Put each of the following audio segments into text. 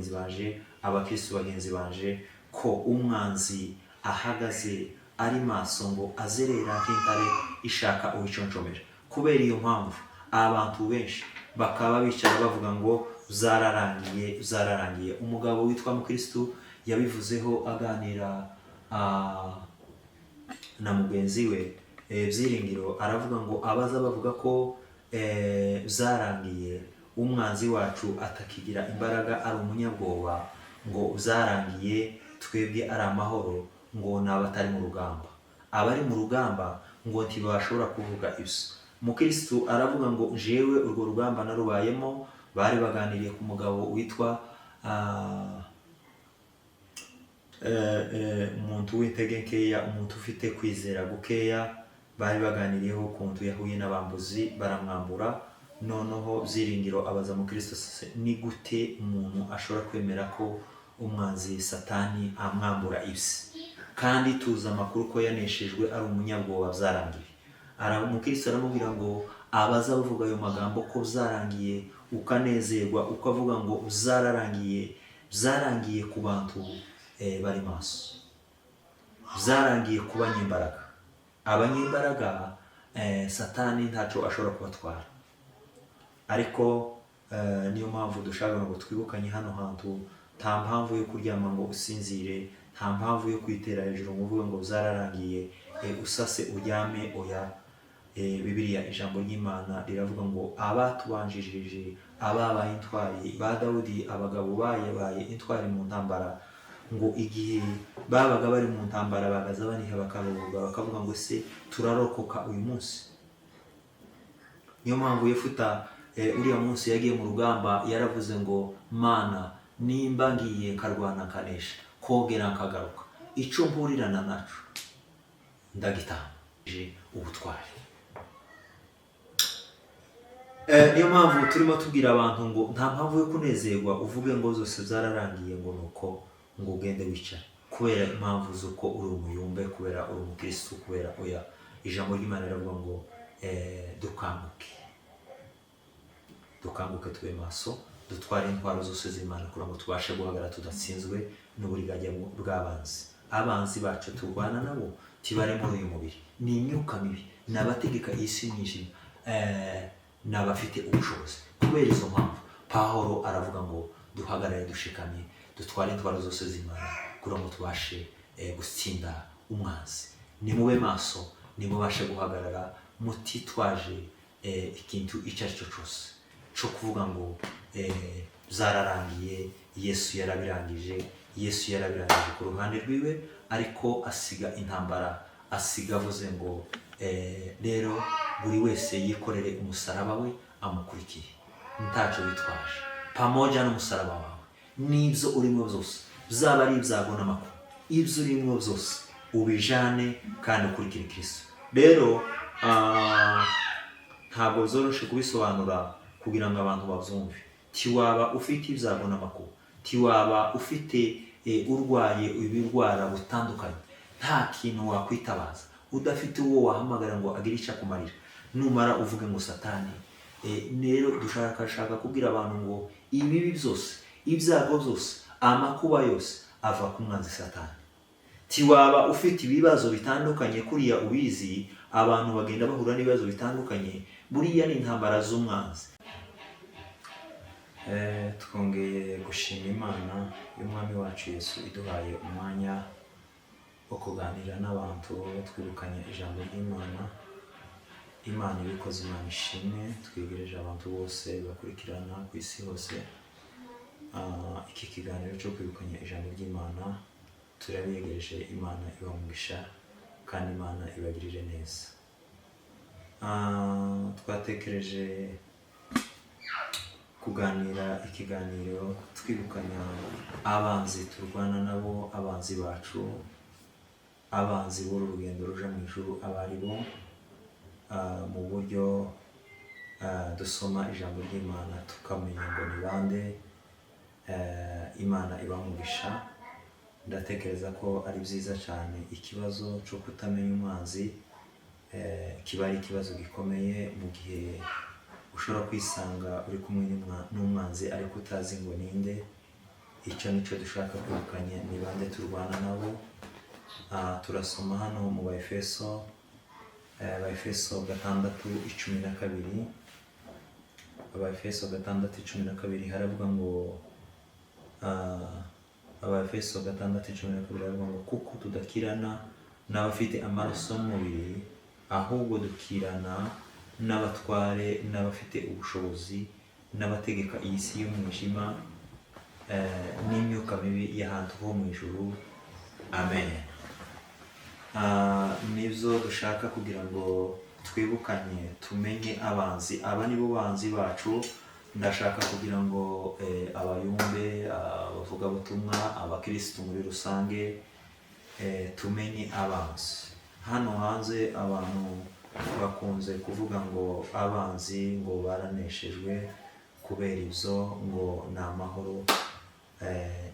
bagenzi banje, abakristo bagenzi banje, ko umwanzi ahagaze ari maso ngo azerera nk'intare ishaka uwiconcomera. Kubera iyo mpamvu abantu benshi bakaba bicara bavuga ngo zararangiye. Umugabo witwa Mukristo yabivuzeho aganira na mugenzi we Byiringiro, aravuga ngo abaza bavuga ko zarangiye, umwanzi wacu atakigira imbaraga, ari umunyabwoba, ngo zarangiye, twebwe ari amahoro, ngo n'abatari mu rugamba. Abari mu rugamba ngo ntibashobora kuvuga ibyo. Mukristo aravuga ngo jewe urwo rugamba narubayemo. Bari baganiriye ku mugabo witwa umuntu w'intege nkeya, umuntu ufite kwizera gukeya. Bari baganiriyeho ukuntu yahuye n'abambuzi baramwambura. Noneho Byiringiro abaza Mukristo, ni gute umuntu ashobora kwemera ko umwanzi Satani amwambura ibye, kandi tuzi amakuru ko yaneshejwe, ari umunyabwoba, byarangiye. Mukristo aramubwira ngo abaza bavuga ayo magambo ko byarangiye, ukanezerwa ukavuga ngo byarangiye ku bantu bari maso, byarangiye ku banyembaraga. Abanyembaraga Satani ntaco ashobora kubatwara. Ariko niyo mpamvu dushaka ngo twibukanye hano hantu, nta mpamvu yo kuryama ngo usinzire, nta mpamvu yo kwitera hejuru ngo uvuge ngo byararangiye usase uryame. Oya, Bibiliya ijambo ry'Imana riravuga ngo abatubanjirije, ababaye intwari ba Dawudi, abagabo baye intwari mu ntambara, ngo igihe babaga bari mu ntambara bagaza baniha bakaruhuka, bakavuga ngo se turarokoka uyu munsi. Niyo mpamvu Yefuta uriya munsi yagiye mu rugamba yaravuze ngo Mana, nimba ngiye nkarwana nkanesha, kogera nkagaruka, ico mpurirana naco ndagitahije ubutwari. Niyo mpamvu turimo tubwira abantu ngo nta mpamvu yo kunezerwa uvuge ngo zose zararangiye ngo nuko ngo ugende wicara kubera impamvu z'uko uri umuyumbe, kubera uri umukristo, kubera oya. Ijambo ry'Imana riravuga ngo dukanguke tube maso, dutware intwaro zose z'Imana kugira ngo tubashe guhagarara tudatsinzwe n'uburiganya bw'abanzi. Abanzi bacu turwana nabo tibare muri uyu mubiri, ni imyuka mibi, n'abategeka isi mwijima, n'abafite ubushobozi. Kubera izo mpamvu Pawulo aravuga ngo duhagarare dushikamye, dutware intwaro zose z'Imana kugira ngo tubashe gutsinda umwanzi. Nimube maso, nimubashe guhagarara mutitwaje ikintu icyo ari cyo cyose cyo kuvuga ngo zararangiye. Yesu yarabirangije ku ruhande rwiwe, ariko asiga intambara, asiga avuze ngo rero buri wese yikorere umusaraba we amukurikiye, ntacyo bitwaje, pamoja n'umusaraba wawe n'ibyo urimo byose, byaba ari ibyago n'amakuba, ibyo urimo byose ubijane kandi ukurikire Kristo. Rero ntabwo zoroshe kubisobanura kugira ngo abantu babyumve. Tiwaba ufite ibyago n'amakuba, tiwaba ufite urwaye ibirwara butandukanye, nta kintu wakwitabaza udafite uwo wahamagara ngo agire icyo akumarira, numara uvuge ngo Satani. Rero dushaka kubwira abantu ngo ibibi byose, ibyago byose, amakuba yose ava ku mwanzi Satani. Tiwaba ufite ibibazo bitandukanye kuriya ubizi, abantu bagenda bahura n'ibibazo bitandukanye, buriya ni intambara z'umwanzi. Twongeye gushima Imana y'Umwami wacu Yesu iduhaye umwanya wo kuganira n'abantu twirukanye ijambo ry'Imana. Imana ibikoze, Imana ishimwe. Twegereje abantu bose bakurikirana ku isi hose iki kiganiro cyo kwirukanya ijambo ry'Imana. Turabegereje, Imana ibamugisha kandi Imana ibagirire neza. Twatekereje kuganira ikiganiro twirukanya abanzi turwana nabo, abanzi bacu, abanzi b'uru rugendo ruja mu ijuru, abari bo mu buryo dusoma ijambo ry'Imana tukamenya ngo ni bande. Imana ibamugisha. Ndatekereza ko ari byiza cyane. Ikibazo cyo kutamenya umwanzi kiba ari ikibazo gikomeye, mu gihe ushobora kwisanga uri kumwe n'umwanzi ariko utazi ngo ninde, icyo nicyo dushaka kwirukanya. Ni bande turwana nabo? Turasoma hano mu Baefeso, Abaefeso 6:12. Abaefeso 6:12 haravuga ngo Abaefeso 6:12 haravuga ngo kuko tudakirana n'abafite amaraso y'umubiri, ahubwo dukirana n'abatware n'abafite ubushobozi n'abategeka iyi si y'umwijima n'imyuka mibi y'ahantu ho mu ijuru. Amen. Nibyo dushaka kugira ngo twibukanye, tumenye abanzi. Aba nibo banzi bacu. Ndashaka kugira ngo abayumbe, abavugabutumwa, abakirisitu muri rusange, tumenye abanzi. Hano hanze abantu bakunze kuvuga ngo abanzi ngo baraneshejwe, kubera ibyo ngo ni amahoro.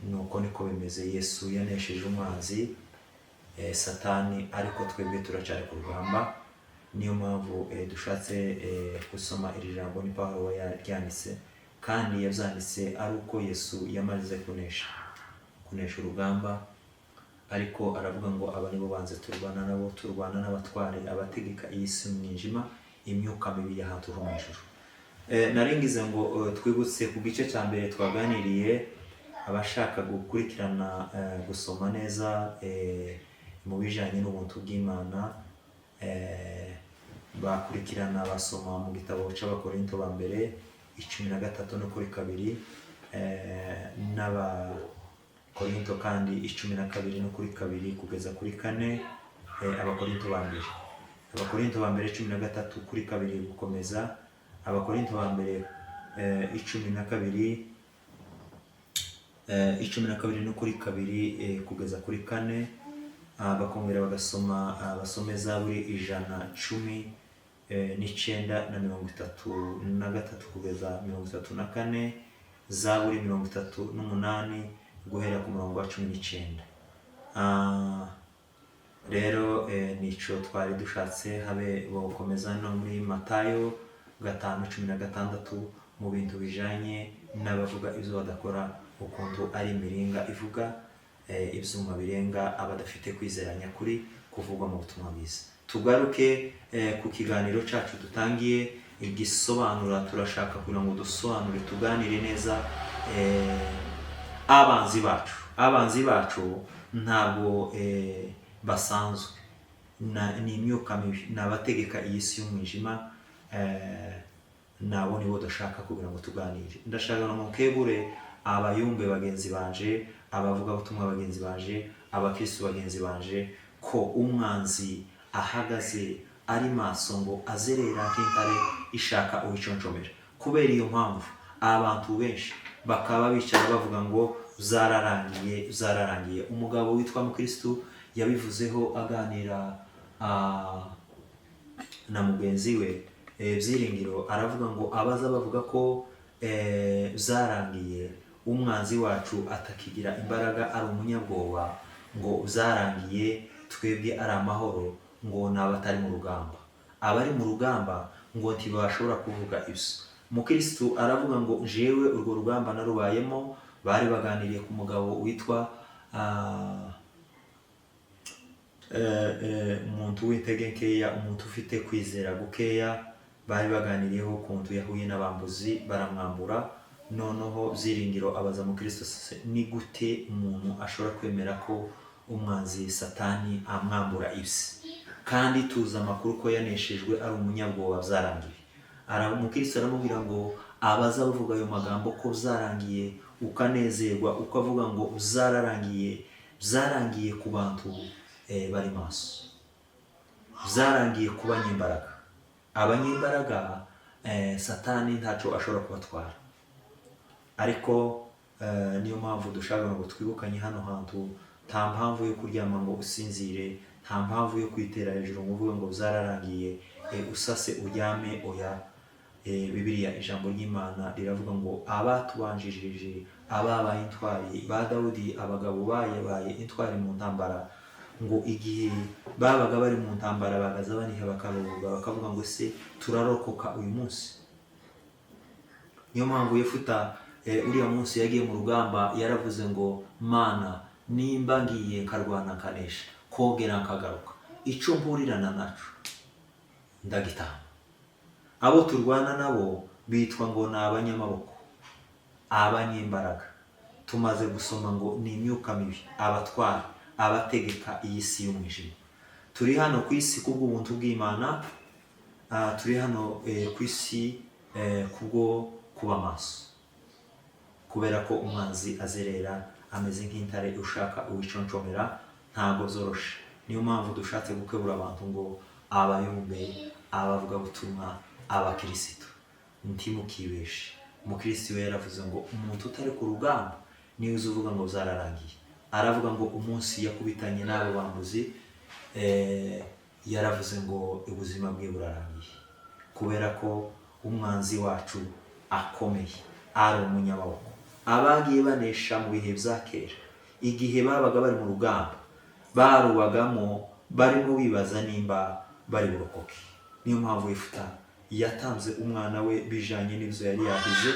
Nuko niko bimeze. Yesu yanesheje umwanzi Satani, ariko twebwe turacyari ku rugamba. Niyo mpamvu dushatse gusoma iri jambo. Ni Pawulo yaryanditse, kandi yabyanditse ari uko Yesu yamaze kunesha urugamba. Ariko aravuga ngo aba nibo banze turwana nabo, turwana n'abatware, abategeka iyi si y'umwijima, imyuka mibi y'ahantu ho mu ijuru. Naringize ngo twibutse ku gice cya mbere twaganiriye. Abashaka gukurikirana gusoma neza mu bijyanye n'ubuntu bw'Imana, bakurikirana basoma mu gitabo cy'Abakorinto ba mbere 13:2, n'Abakorinto kandi 12:2 kugeza kuri 4. Abakorinto ba mbere 13:2 gukomeza. Abakorinto ba mbere 12:2 kugeza kuri 4. Bakongera bagasoma basome Zaburi 119:33 kugeza 34, Zaburi 38 guhera ku murongo wa 19. Rero nico twari dushatse habe bokomeza no muri Matayo 5:16 mu bintu bijanye n'abavuga ibyo badakora, ukuntu ari imiringa ivuga, ibyuma birenga abadafite kwizera nyakuri kuvugwa mu butumwa bwiza. Tugaruke ku kiganiro cyacu dutangiye igisobanura. Turashaka kugira ngo dusobanure, tuganire neza abanzi bacu. Abanzi bacu ntabwo basanzwe, ni imyuka mibi, ni abategeka iyi si y'umwijima. Nabo nibo dushaka kugira ngo tuganire. Ndashaka ngo mukebure abayumbe bagenzi banje, abavugabutumwa bagenzi banje, abakristo bagenzi banje, ko umwanzi ahagaze ari maso ngo azerera nk'intare ishaka uwiconjomera. Kubera iyo mpamvu abantu benshi bakaba bicara bavuga ngo zararangiye. Umugabo witwa Mukristo yabivuzeho aganira na mugenzi we Byiringiro, aravuga ngo abaza bavuga ko zarangiye, umwanzi wacu atakigira imbaraga, ari umunyabwoba, ngo zarangiye, twebwe ari amahoro, ngo n'abatari mu rugamba. Abari mu rugamba ngo ntibashobora kuvuga ibyo. Mukristo aravuga ngo jewe urwo rugamba narubayemo. Bari baganiriye ku mugabo witwa umuntu w'intege nkeya, umuntu ufite kwizera gukeya. Bari baganiriyeho ukuntu yahuye n'abambuzi baramwambura. Noneho Byiringiro abaza Mukristo, ni gute umuntu ashobora kwemera ko umwanzi Satani amwambura ibye, kandi tuzi amakuru ko yaneshejwe, ari umunyabwoba, byarangiye. Mukristo aramubwira ngo abaza bavuga ayo magambo ko byarangiye, ukanezerwa ukavuga ngo byarangiye ku bantu bari maso, byarangiye ku banyembaraga. Abanyembaraga Satani ntaco ashobora kubatwara. Ariko niyo mpamvu dushaka ngo twibukanye hano hantu, nta mpamvu yo kuryama ngo usinzire, nta mpamvu yo kwitera hejuru ngo uvuge ngo byararangiye usase uryame. Oya, Bibiliya ijambo ry'Imana riravuga ngo abatubanjirije, ababaye intwari ba Dawudi, abagabo baye intwari mu ntambara, ngo igihe babaga bari mu ntambara bagaza baniha bakaruhuka, bakavuga ngo se turarokoka uyu munsi. Niyo mpamvu Yefuta uriya munsi yagiye mu rugamba yaravuze ngo mana nimba ngiye nkarwana nkanesha kongera nkagaruka ico mpurirana naco ndagitanga. Abo turwana nabo bitwa ngo ni abanyamaboko, abanyembaraga. Tumaze gusoma ngo ni imyuka mibi, abatwara, abategeka iyi si y'umwijima. Turi hano ku isi kubw'ubuntu bw'Imana, turi hano ku isi kubwo kuba maso, kubera ko umwanzi azerera ameze nk'intare ushaka uwiconcomera, ntabwo zoroshe. Niyo mpamvu dushatse gukebura abantu ngo abayumbe, abavugabutumwa, abakirisitu ntimukibeshe. Umukirisitu we yaravuze ngo umuntu utari ku rugamba niwe uzi uvuga ngo zararangiye. Aravuga ngo umunsi yakubitanye n'abo bambuzi, yaravuze ngo ubuzima bwe burarangiye, kubera ko umwanzi wacu akomeye ari umunyamaboko. Abagiye banesha mu bihe bya kera, igihe babaga bari mu rugamba barubagamo barimo bibaza nimba bari burokoke. Niyo mpamvu Yefuta yatanze umwana we bijanye n'ivyo yari yahize,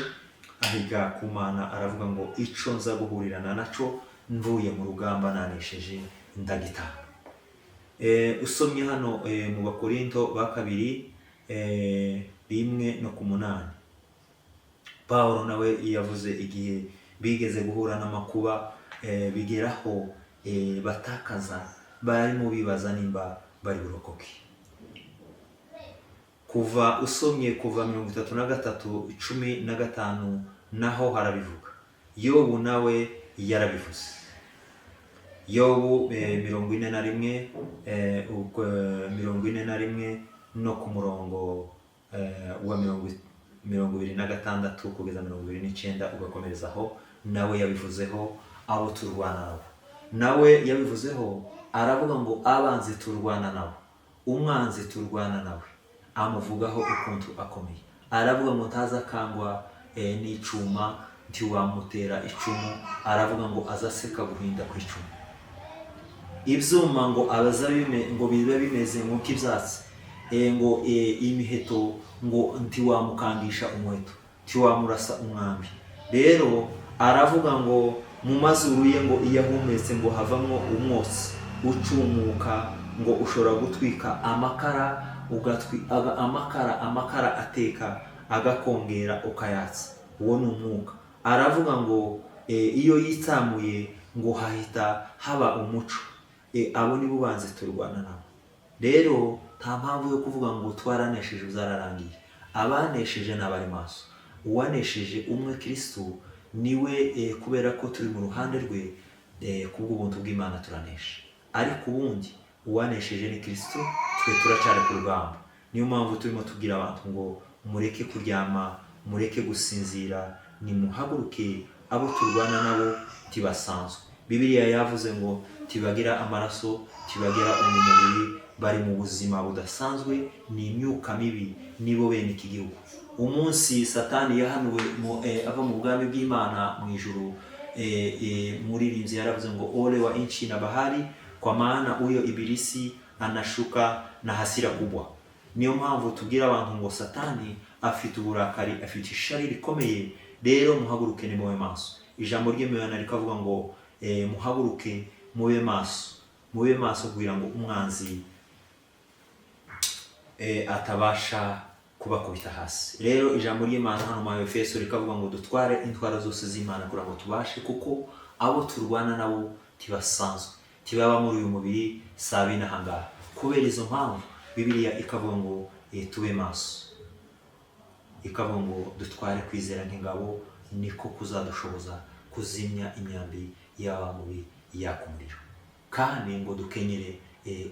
ahiga ku Mana aravuga ngo ico nza guhurirana naco mvuye mu rugamba nanesheje ndagitanga. Usomye hano mu Bakorinto ba kabiri 1:8, Pawulo nawe yavuze igihe bigeze guhura n'amakuba bigeraho batakaza, barimo bibaza nimba bari burokoke. Kuva usomye kuva 33:15 naho harabivuga. Yobu nawe yarabivuze. Yobu 41 no ku murongo wa 26 kugeza 29 ugakomerezaho, nawe yabivuzeho abo turwana nabo. Nawe yabivuzeho aravuga ngo abanzi turwana nabo, umwanzi turwana nawe amuvugaho ukuntu akomeye. Aravuga ngo ntazakangwa n'icuma ntiwamutera icumu, aravuga ngo azaseka guhinda kw'icumu. Ivyuma ngo ngo bibe bimeze nk'ivyatsi, ngo imiheto ngo ntiwamukangisha umuheto, ntiwamurasa umwambi. Rero aravuga ngo mu mazuru ye ngo iyo ahumetse ngo havamwo umwotsi ucumuka, ngo ushobora gutwika amakara, amakara ateka agakongera ukayatsa. Uwo ni umwuka. Aravuga ngo iyo yitsamuye ngo hahita haba umuco. Abo nibo banzi turwana nabo. Rero nta mpamvu yo kuvuga ngo twaranesheje uzararangiye. Abanesheje n'abari maso. Uwanesheje umwe Kristo niwe, kubera ko turi mu ruhande rwe, kubw'ubuntu bw'Imana turanesha. Ariko ubundi uwanesheje ni Kristo, twe turacari ku rugamba. Niyo mpamvu turimo tubwira abantu ngo mureke kuryama, mureke gusinzira, nimuhaguruke. Abo turwana nabo tibasanzwe. Bibiliya yavuze ngo tibagira amaraso, tibagira umubiri, bari mu buzima budasanzwe, ni imyuka mibi, nibo bene iki gihugu. Umunsi Satani yahanuwe ava mu bwami bw'Imana mu ijuru, muririmbyi yaravuze ngo ole wa nchi na bahari, kwa maana huyo ibilisi anashuka na hasira kubwa. Niyo mpamvu tubwira abantu ngo Satani afite uburakari, afite ishari rikomeye. Rero muhaguruke ni mube maso. Ijambo ry'Imana rikavuga ngo muhaguruke mube maso, mube maso kugira ngo umwanzi atabasha kubakubita hasi. Rero ijambo ry'Imana hano mu Efeso rikavuga ngo dutware intwaro zose z'Imana kugira ngo tubashe, kuko abo turwana nabo tibasanzwe, tibaba muri uyu mubiri sabi n'ahangaha. Kubera izo mpamvu Bibiliya ikavuga ngo tube maso, ikavuga ngo dutware kwizera nk'ingabo, niko kuzadushoboza kuzimya imyambi y'aba mubi yaka umuriro. Kandi ngo dukenyere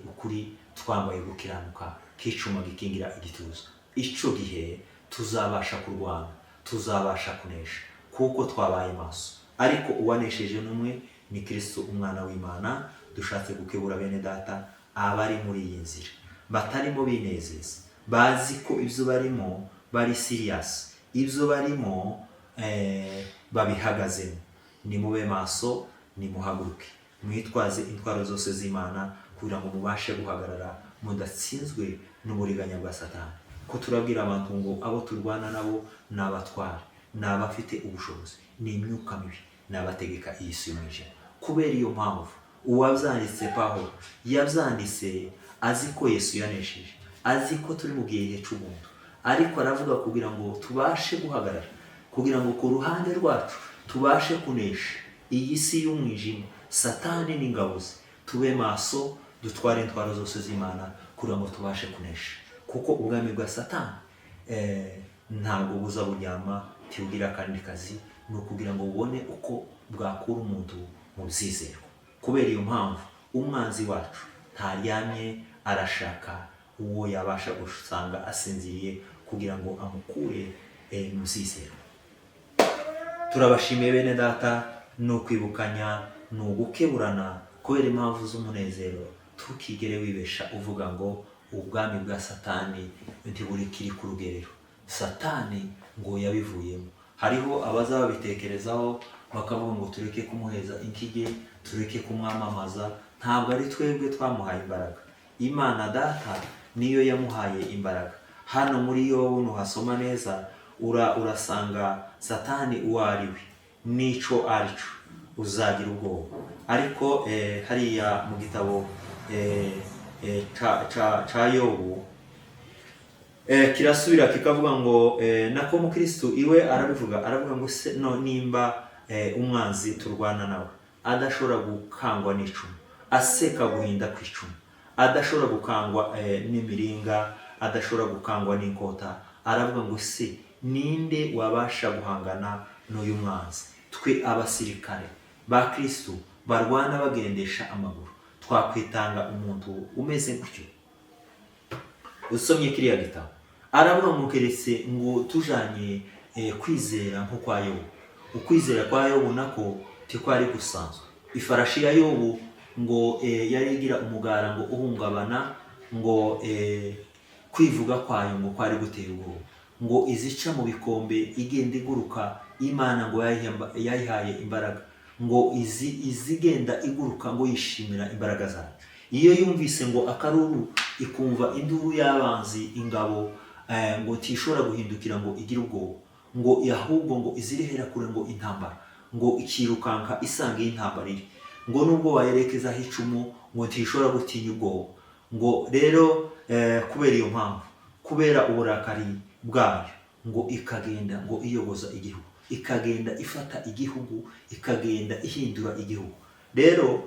ukuri, twambaye gukiranuka k'icuma gikingira igituza. Ico gihe tuzabasha kurwana, tuzabasha kunesha, kuko twabaye maso. Ariko uwanesheje n'umwe ni Kristo umwana w'Imana. Dushatse gukebura bene data abari muri iyi nzira, batarimo binezeza, bazi ko ibyo barimo bari serious, ibyo barimo babihagazemo. Nimube maso, nimuhaguruke, mwitwaze intwaro zose z'Imana kugira ngo mubashe guhagarara mudatsinzwe n'uburiganya bwa Satani. Ko turabwira abantu ngo abo turwana nabo n'abatware, ni abafite ubushobozi, ni imyuka mibi, ni abategeka iyi si y'umwijima. Kubera iyo mpamvu uwabyanditse Pawulo yabyanditse azi ko Yesu yanesheje, azi ko turi mu gihe cy'ubuntu, ariko aravuga kugira ngo tubashe guhagarara, kugira ngo ku ruhande rwacu tubashe kunesha iyi si y'umwijima, Satani n'ingabo ze, tube maso, dutware intwaro zose z'Imana kugira ngo tubashe kunesha. Kuko ubwami bwa Satani ntabwo buza buryama tibugira akandi kazi, ni ukugira ngo ubone uko bwakura umuntu mu byizerwa. Kubera iyo mpamvu umwanzi wacu ntaryamye arashaka uwo yabasha gusanga asinziriye kugira ngo amukure mu byizerwa. Turabashimiye bene data, ni ukwibukanya, ni ugukeburana kubera impamvu z'umunezero. Tukigere wibesha uvuga ngo ubwami bwa Satani ntiburikiri ku rugerero, Satani ngo yabivuyemo. Hariho abazabitekerezaho bakavuga ngo tureke kumuheza inkige, tureke kumwamamaza. Ntabwo ari twebwe twamuhaye imbaraga, Imana Data niyo yamuhaye imbaraga. Hano muri Yobu nuhasoma neza urasanga Satani uwo ari we n'ico arico, uzagira ubwoba. Ariko hariya mu gitabo ca Yobu kirasubira kikavuga ngo nako mukristo iwe aravuga ngo se no nimba umwanzi turwana nawe adashobora gukangwa n'icumu, aseka guhinda kw'icumu, adashobora gukangwa n'imiringa, adashobora gukangwa n'inkota, aravuga ngo se ninde wabasha guhangana n'uyu mwanzi? Twe abasirikare ba Kristo barwana bagendesha amaguru twakwitanga umuntu umeze gutyo? Usomye kiriya gitabo aravuga ngo keretse ngo tujanye kwizera nko kwa Yobu. Ukwizera kwa Yobu nako tikwari gusanzwe. Ifarashi ya Yobu ngo yarigira umugara ngo uhungabana, ngo kwivuga kwayo ngo kwari gutera ubwoba, ngo izica mu bikombe igenda iguruka, Imana ngo yayihaye imbaraga, ngo izigenda iguruka ngo yishimira imbaraga zayo. Iyo yumvise ngo akaruru ikumva induru y'abanzi, ingabo ngo tishobora guhindukira ngo igire ubwoba, ngo ahubwo ngo izirihera kure ngo intambara, ngo ikirukanka isanga y'intambara iri, ngo nubwo wayerekeza icumu ngo tishobora gutinya ubwoba. Ngo rero kubera iyo mpamvu, kubera uburakari bwayo, ngo ikagenda ngo iyoboza igihugu, ikagenda ifata igihugu, ikagenda ihindura igihugu. Rero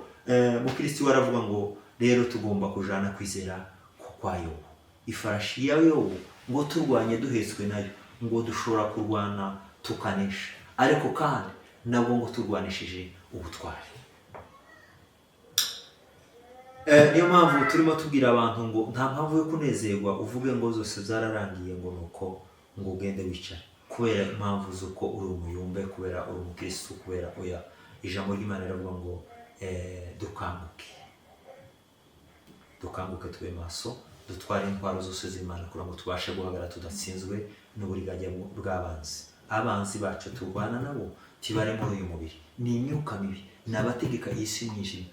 mukristo waravuga ngo rero tugomba kujana kwizera kwa Yobu. Ifarashi ya Yobu ngo turwanye duhetswe nayo, ngo dushobora kurwana tukanesha, ariko kandi nabwo ngo turwanishije ubutwari. Niyo mpamvu turimo tubwira abantu ngo nta mpamvu yo kunezerwa uvuge ngo zose zararangiye ngo nuko ngo ugende wicara, kubera impamvu z'uko uri umuyumbe, kubera uri umukristo, kubera oya, ijambo ry'Imana riravuga ngo dukanguke tube maso, dutware intwaro zose z'Imana kugira ngo tubashe guhagarara tudatsinzwe n'uburiganya bw'abanzi. Abanzi bacu turwana nabo tibare muri uyu mubiri, ni imyuka mibi, ni abategeka iyi si y'umwijima,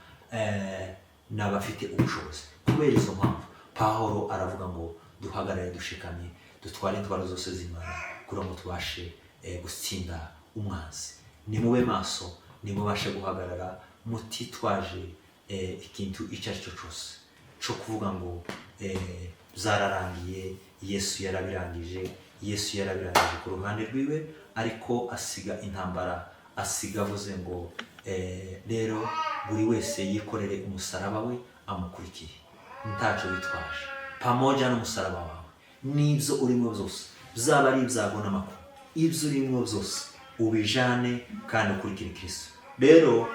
ni abafite ubushobozi. Kubera izo mpamvu Pawulo aravuga ngo duhagarare dushikamye, dutware intwaro zose z'Imana kugira ngo tubashe gutsinda umwanzi. Nimube maso, nimubashe guhagarara mutitwaje ikintu icyo ari cyo cyose cyo kuvuga ngo zararangiye, Yesu yarabirangije. Yesu yarabirangije ku ruhande rwiwe, ariko asiga intambara, asiga avuze ngo rero buri wese yikorere umusaraba we amukurikiye, ntacyo bitwaje, pamoja n'umusaraba wawe n'ibyo urimo byose, byaba ari ibyago n'amakuba, ibyo urimo byose ubijane kandi ukurikire Kristo. Rero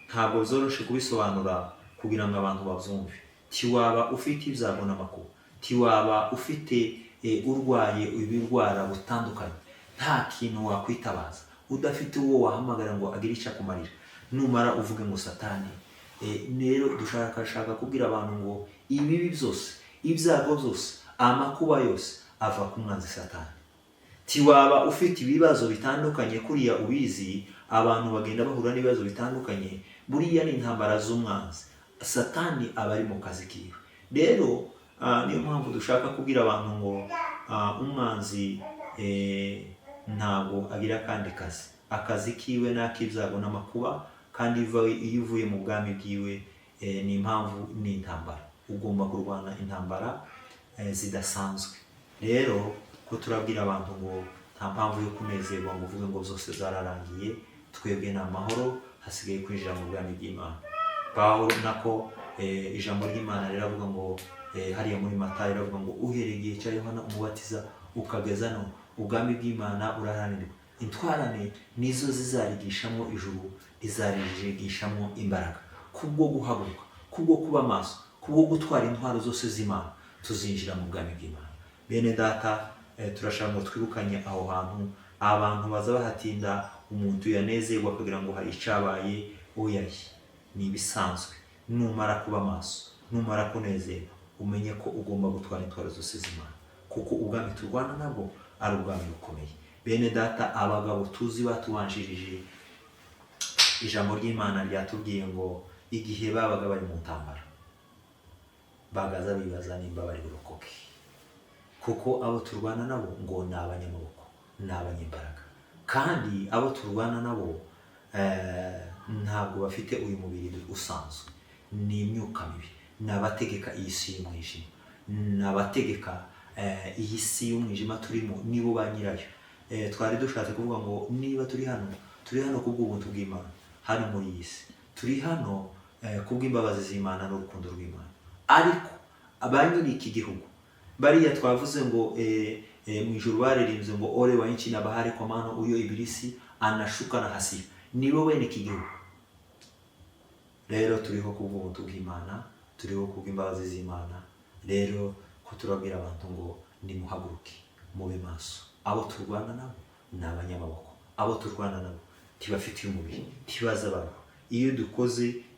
ntabwo zoroshe kubisobanura kugira ngo abantu babyumve. Tiwaba ufite ibyago n'amakuba, tiwaba ufite urwaye ibirwara butandukanye, nta kintu wakwitabaza, udafite uwo wahamagara ngo agire icyo akumarira, numara uvuge ngo Satani. Rero dushaka kubwira abantu ngo ibibi byose, ibyago byose, amakuba yose ava ku mwanzi Satani. Tiwaba ufite ibibazo bitandukanye kuriya ubizi, abantu bagenda bahura n'ibibazo bitandukanye, buriya ni intambara z'umwanzi. Satani aba ari mu kazi kiwe. Rero niyo mpamvu dushaka kubwira abantu ngo umwanzi ntabwo agira akandi kazi. Akazi kiwe ni ak'ibyago n'amakuba, kandi iyo uvuye mu bwami bwiwe ni impamvu ni intambara. Ugomba kurwana intambara zidasanzwe. Rero ko turabwira abantu ngo nta mpamvu yo kunezerwa ngo uvuge ngo zose zararangiye, twebwe ni amahoro, hasigaye kwinjira mu bwami bw'Imana. Pawulo nako ijambo ry'Imana riravuga ngo hariya muri Matayo riravuga ngo uhereye igihe cya Yohana umubatiza ukageza no ubwami bw'Imana uraharanirwa. Intwarane nizo zizarigishamo ijuru, rizarigishamo imbaraga. Kubwo guhaguruka, kubwo kuba maso, kubwo gutwara intwaro zose z'Imana, tuzinjira mu bwami bw'Imana. Bene data, turashaka ngo twibukanye aho hantu. Abantu baza bahatinda umuntu yanezerwa kugira ngo hari icabaye, oyaye ni ibisanzwe. Numara kuba maso, numara kunezerwa, umenye ko ugomba gutwara intwaro zose z'Imana, kuko ubwami turwana nabwo ari ubwami bukomeye. Bene data, abagabo tuzi batubanjirije, ijambo ry'Imana ryatubwiye ngo igihe babaga bari mu ntambara bagaza bibaza nimba bari burokoke, kuko abo turwana nabo ngo ni abanyamaboko, ni abanyembaraga, kandi abo turwana nabo ntabwo bafite uyu mubiri usanzwe. Ni imyuka mibi, ni abategeka iyi si y'umwijima, ni abategeka iyi si y'umwijima turimo, nibo ba nyirayo. Twari dushatse kuvuga ngo niba turi hano kubw'ubuntu bw'Imana hano muri iyi si, turi hano kubw'imbabazi z'Imana n'urukundo rw'Imana. Ariko abanyiri iki gihugu bariya twavuze ngo mu ijuru baririmbye ngo ole wa nchi na bahari kwa maana huyo ibilisi anashuka na hasira, nibo bene iki gihugu. Rero turiho kubw'ubuntu bw'Imana, turiho kubw'imbabazi z'Imana. Rero ko turabwira abantu ngo nimuhaguruke, mube maso. Abo turwana nabo ni abanyamaboko, abo turwana nabo ntibafitiye umubiri, ntibaza abantu.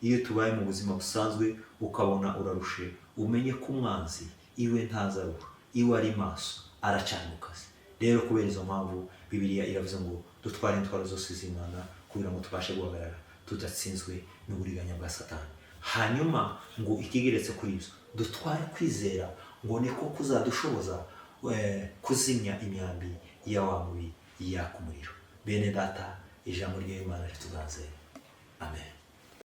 Iyo tubaye mu buzima busanzwe ukabona urarushe, umenye ko umwanzi iwe ntazaruha, iwe ari maso, aracana mu kazi. Rero kubera izo mpamvu Bibiliya iravuze ngo dutware intwaro zose z'Imana kugira ngo tubashe guhagarara tudatsinzwe n'uburiganya bwa Satani. Hanyuma ngo ikigeretse kuri ibyo, dutware kwizera ngo niko kuzadushoboza kuzimya imyambi ya wa mubi yaka umuriro. Bene data, ijambo ry'Imana rituganze. Amen.